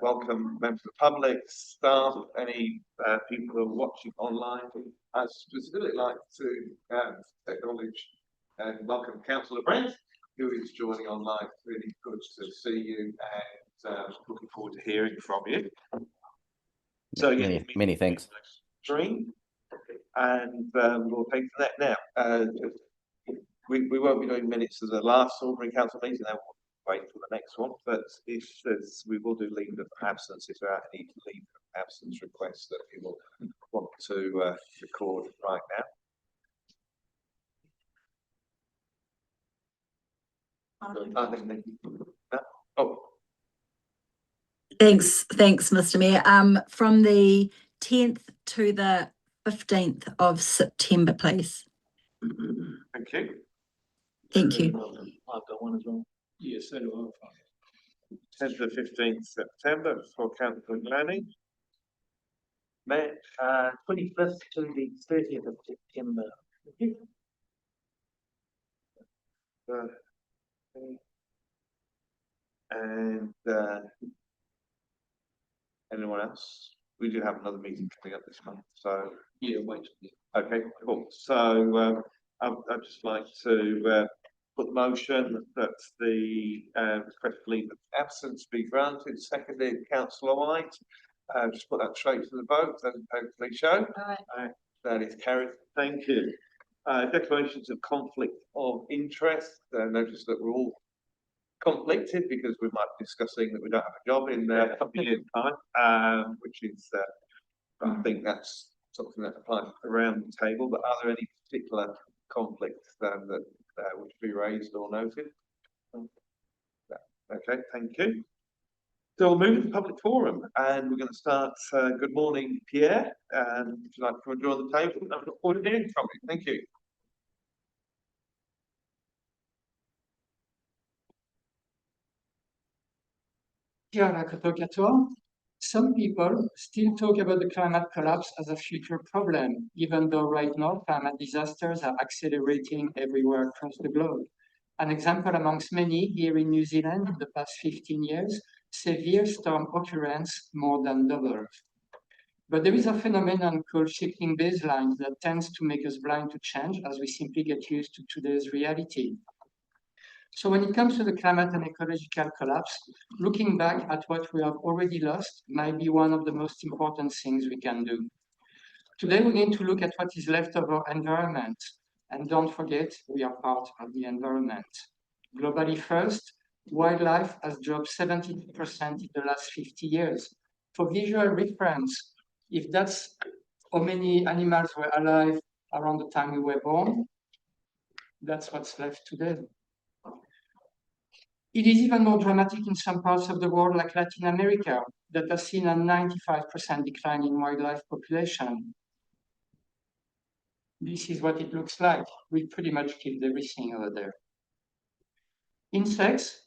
Welcome members of the public, staff, any people who are watching online. I'd specifically like to acknowledge and welcome Councillor Brent, who is joining online. Really good to see you and looking forward to hearing from you. So many thanks. Dream, and we'll take from that now. We won't be doing minutes of the last ordinary council meeting. We'll wait for the next one. But if we will do leave of absence, if there are any leave of absence requests that people want to record right now. Thanks, Mr. Mayor. From the 10th to the 15th of September, please. Thank you. Thank you. I've got one as well. Yes, so do I. 10th to 15th September for Councillor Glanny. Mayor, 21st to the 30th of September. And anyone else? We do have another meeting coming up this month, so yeah, wait. Okay, cool. So I'd just like to put the motion that the request for leave of absence be granted. Seconded, Councillor White. Just put that straight to the vote and hopefully show. Aye. That is carried. Thank you. Declarations of conflict of interest. Notice that we're all conflicted because we might be discussing that we don't have a job in a couple of years' time, which is, I think that's something that applies around the table. But are there any particular conflicts that would be raised or noted? Okay, thank you. So we'll move to the public forum, and we're going to start. Good morning, Pierre. Would you like to come and join the table? I look forward to hearing from you. Thank you. Some people still talk about the climate collapse as a future problem, even though right now climate disasters are accelerating everywhere across the globe. An example amongst many here in New Zealand in the past 15 years, severe storm occurrence more than doubled. But there is a phenomenon called shifting baselines that tends to make us blind to change as we simply get used to today's reality. So when it comes to the climate and ecological collapse, looking back at what we have already lost might be one of the most important things we can do. Today, we're going to look at what is left of our environment. And don't forget, we are part of the environment. Globally first, wildlife has dropped 70% in the last 50 years. For visual reference, if that's how many animals were alive around the time we were born, that's what's left today. It is even more dramatic in some parts of the world, like Latin America, that has seen a 95% decline in wildlife population. This is what it looks like. We pretty much killed everything over there. Insects,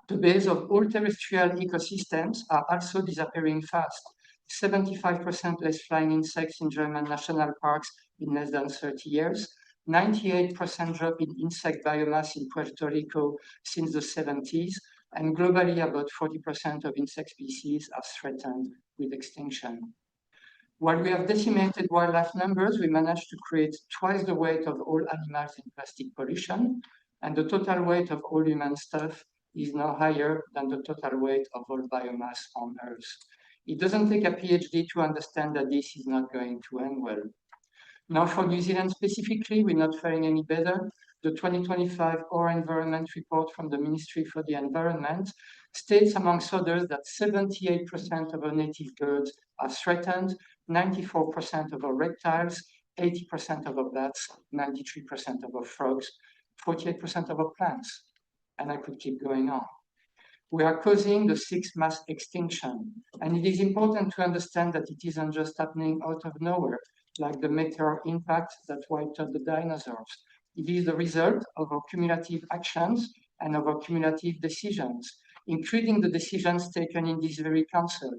the base of all terrestrial ecosystems, are also disappearing fast. 75% less flying insects in German national parks in less than 30 years. 98% drop in insect biomass in Puerto Rico since the 70s, and globally about 40% of insect species are threatened with extinction. While we have decimated wildlife numbers, we managed to create twice the weight of all animals in plastic pollution, and the total weight of all human stuff is now higher than the total weight of all biomass on Earth. It doesn't take a PhD to understand that this is not going to end well. Now, for New Zealand specifically, we're not faring any better. The 2025 Our Environment report from the Ministry for the Environment states, amongst others, that 78% of our native birds are threatened, 94% of our reptiles, 80% of our bats, 93% of our frogs, 48% of our plants. And I could keep going on. We are causing the sixth mass extinction. And it is important to understand that it isn't just happening out of nowhere, like the meteor impact that wiped out the dinosaurs. It is the result of our cumulative actions and of our cumulative decisions, including the decisions taken in this very council.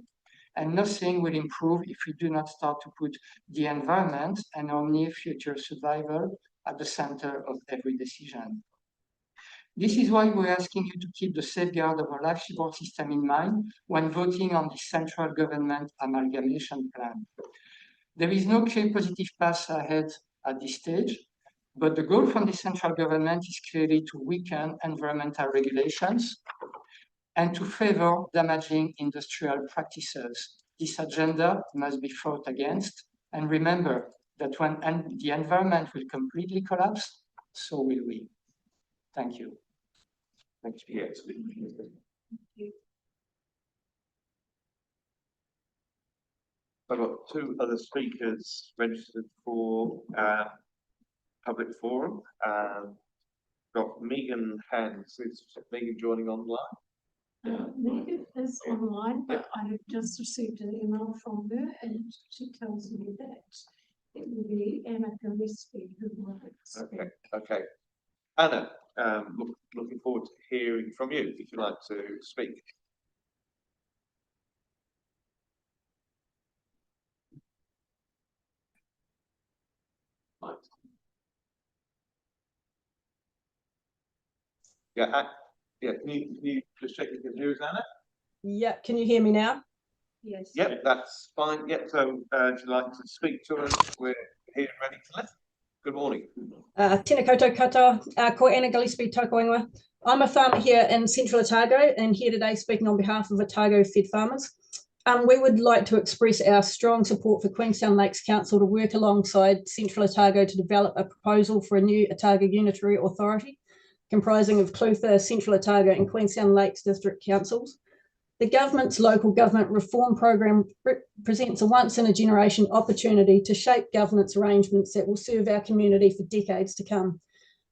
And nothing will improve if we do not start to put the environment and our near future survival at the center of every decision. This is why we're asking you to keep the safeguard of our life support system in mind when voting on the central government amalgamation plan. There is no clear positive path ahead at this stage, but the goal from the central government is clearly to weaken environmental regulations and to favor damaging industrial practices. This agenda must be fought against, and remember that when the environment will completely collapse, so will we. Thank you. Thank you. Yes. I've got two other speakers registered for public forum. Got Megan Hands. Is Megan joining online? Megan is online, but I have just received an email from her and she tells me that it will be Anna Gillespie who will speak. Okay. Anna, looking forward to hearing from you if you'd like to speak. Right. Yeah, can you just check you can hear us, Anna? Yeah, can you hear me now? Yes. Yep, that's fine. Yep, so would you like to speak to us? We're here and ready to listen. Good morning. Tēnā koutou katoa, ko Anna Gillespie tōku ingoa. I'm a farmer here in Central Otago and here today speaking on behalf of Otago Fed Farmers. We would like to express our strong support for Queenstown Lakes Council to work alongside Central Otago to develop a proposal for a new Otago Unitary Authority comprising of Clutha, Central Otago and Queenstown Lakes District Councils. The government's local government reform program presents a once-in-a-generation opportunity to shape governance arrangements that will serve our community for decades to come.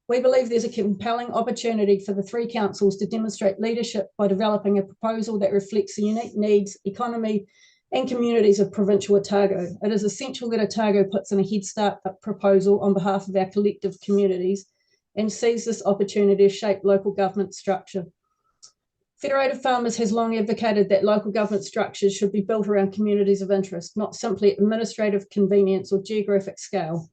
We believe there's a compelling opportunity for the three councils to demonstrate leadership by developing a proposal that reflects the unique needs, economy, and communities of provincial Otago. It is essential that Otago puts in a Head Start proposal on behalf of our collective communities and sees this opportunity to shape local government structure. Federated Farmers has long advocated that local government structures should be built around communities of interest, not simply administrative convenience or geographic scale.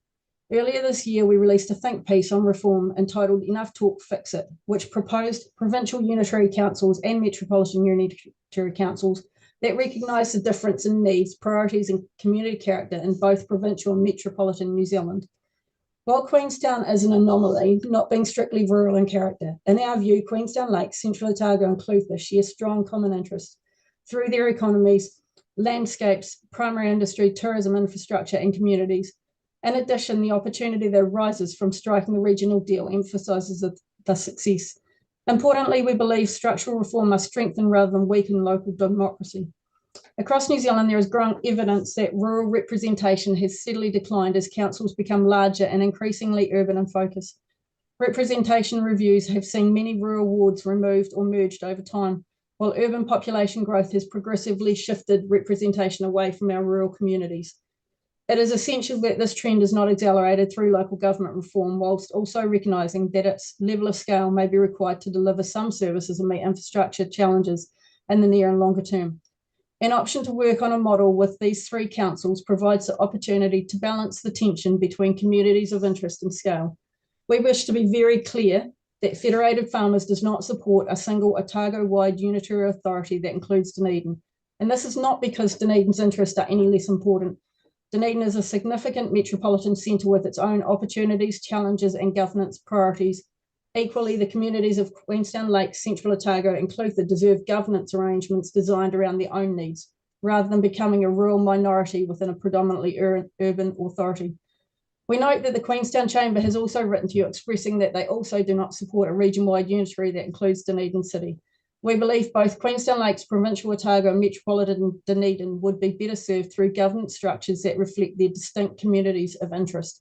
Earlier this year, we released a think piece on reform entitled Enough Talk, Fix It, which proposed provincial unitary councils and metropolitan unitary councils that recognise the difference in needs, priorities and community character in both provincial and metropolitan New Zealand. While Queenstown is an anomaly, not being strictly rural in character, in our view, Queenstown Lakes, Central Otago and Clutha share strong common interests through their economies, landscapes, primary industry, tourism infrastructure and communities. In addition, the opportunity that arises from striking the regional deal emphasises the success. Importantly, we believe structural reform must strengthen rather than weaken local democracy. Across New Zealand, there is growing evidence that rural representation has steadily declined as councils become larger and increasingly urban in focus. Representation reviews have seen many rural wards removed or merged over time, while urban population growth has progressively shifted representation away from our rural communities. It is essential that this trend is not accelerated through local government reform, whilst also recognising that its level of scale may be required to deliver some services and meet infrastructure challenges in the near and longer term. An option to work on a model with these three councils provides the opportunity to balance the tension between communities of interest and scale. We wish to be very clear that Federated Farmers does not support a single Otago-wide unitary authority that includes Dunedin. And this is not because Dunedin's interests are any less important. Dunedin is a significant metropolitan centre with its own opportunities, challenges and governance priorities. Equally, the communities of Queenstown Lakes, Central Otago and Clutha deserve governance arrangements designed around their own needs, rather than becoming a rural minority within a predominantly urban authority. We note that the Queenstown Chamber has also written to you expressing that they also do not support a region-wide unitary that includes Dunedin City. We believe both Queenstown Lakes, Provincial Otago and Metropolitan Dunedin would be better served through governance structures that reflect their distinct communities of interest.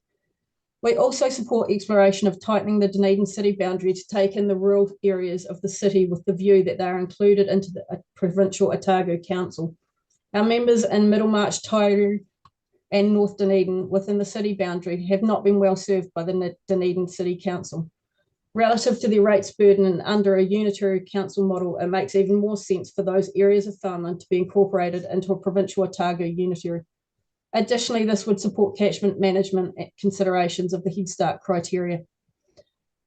We also support exploration of tightening the Dunedin city boundary to take in the rural areas of the city with the view that they are included into the Provincial Otago Council. Our members in Middlemarch, Tairu and North Dunedin within the city boundary have not been well served by the Dunedin City Council. Relative to their rates burden and under a unitary council model, it makes even more sense for those areas of farmland to be incorporated into a Provincial Otago unitary. Additionally, this would support catchment management considerations of the Head Start criteria.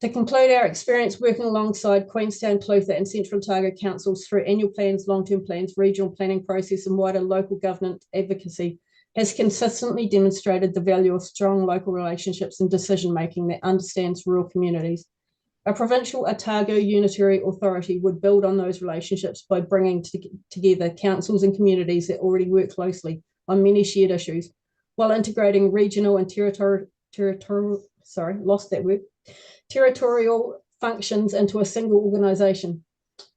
To conclude, our experience working alongside Queenstown, Clutha and Central Otago councils through annual plans, long-term plans, regional planning process and wider local government advocacy has consistently demonstrated the value of strong local relationships and decision-making that understands rural communities. A provincial Otago unitary authority would build on those relationships by bringing together councils and communities that already work closely on many shared issues, while integrating regional and territorial functions into a single organisation.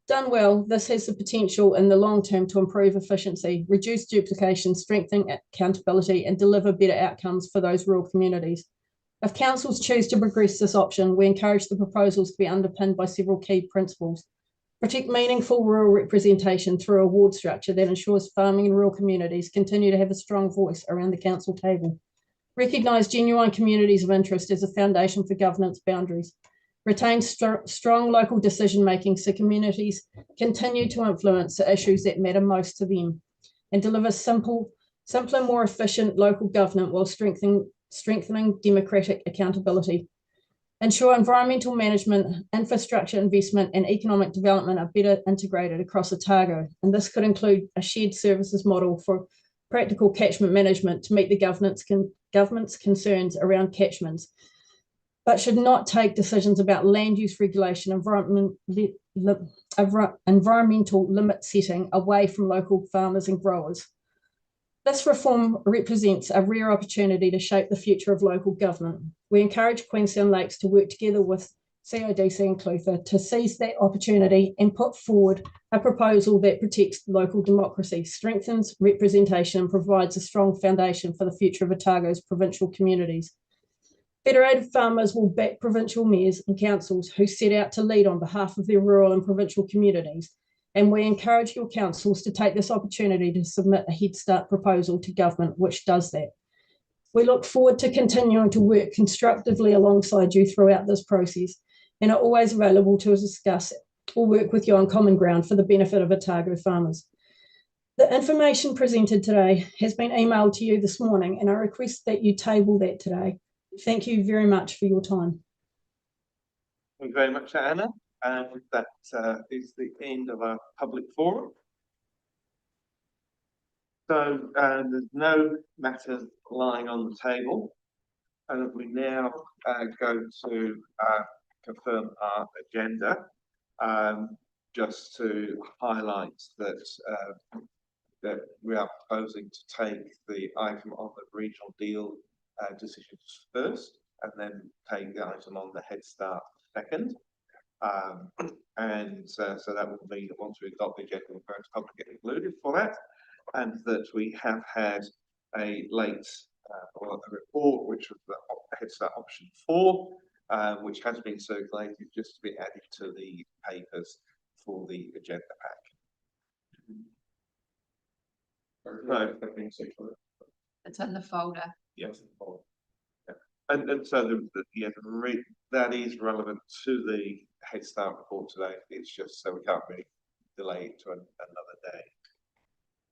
Done well, this has the potential in the long term to improve efficiency, reduce duplication, strengthen accountability, and deliver better outcomes for those rural communities. If councils choose to progress this option, we encourage the proposals to be underpinned by several key principles. Protect meaningful rural representation through a ward structure that ensures farming and rural communities continue to have a strong voice around the council table. Recognise genuine communities of interest as a foundation for governance boundaries. Retain strong local decision-making so communities continue to influence the issues that matter most to them, and deliver simpler, more efficient local government while strengthening democratic accountability. Ensure environmental management, infrastructure investment and economic development are better integrated across Otago, and this could include a shared services model for practical catchment management to meet the government's concerns around catchments, but should not take decisions about land use regulation, environmental limit setting away from local farmers and growers. This reform represents a rare opportunity to shape the future of local government. We encourage Queenstown Lakes to work together with QLDC and Clutha to seize that opportunity and put forward a proposal that protects local democracy, strengthens representation and provides a strong foundation for the future of Otago's provincial communities. Federated farmers will back provincial mayors and councils who set out to lead on behalf of their rural and provincial communities, and we encourage your councils to take this opportunity to submit a Head Start proposal to government which does that. We look forward to continuing to work constructively alongside you throughout this process, and are always available to discuss or work with you on common ground for the benefit of Otago farmers. The information presented today has been emailed to you this morning, and I request that you table that today. Thank you very much for your time. Thank you very much, Anna. And that is the end of our public forum. So there's no matters lying on the table. And we now go to confirm our agenda, just to highlight that that we are proposing to take the item on the regional deal decisions first, and then take the item on the Head Start second. So that would mean that once we adopt the agenda, we're going to public get included for that, and that we have had a late or a report which was the Head Start option 4, which has been circulated just to be added to the papers for the agenda pack. No, It's in the folder. yes, yeah. And so that is relevant to the Head Start report today. It's just so we can't really delay it to another day.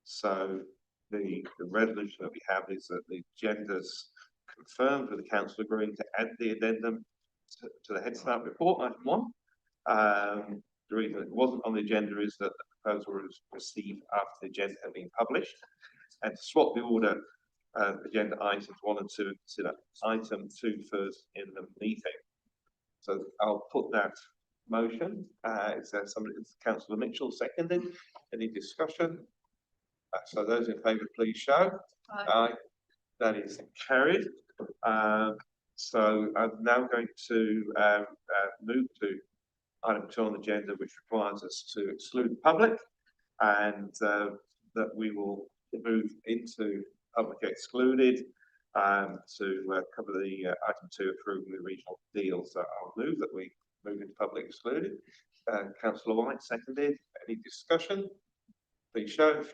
So the resolution that we have is that the agenda's confirmed with the council agreeing to add the addendum to the Head Start report, item 1. The reason it wasn't on the agenda is that the proposal was received after the agenda had been published, and to swap the order, agenda items 1 and 2, consider item 2 first in the meeting. So I'll put that motion. Is there somebody? Councillor Mitchell seconded. Any discussion? So those in favour, please show. Aye. That is carried. So I'm now going to move to item 2 on the agenda, which requires us to exclude the public, and that we will move into public excluded to cover the item 2, approving the regional deal. So I'll move that we move into public excluded. Councillor White seconded. Any discussion? Please show.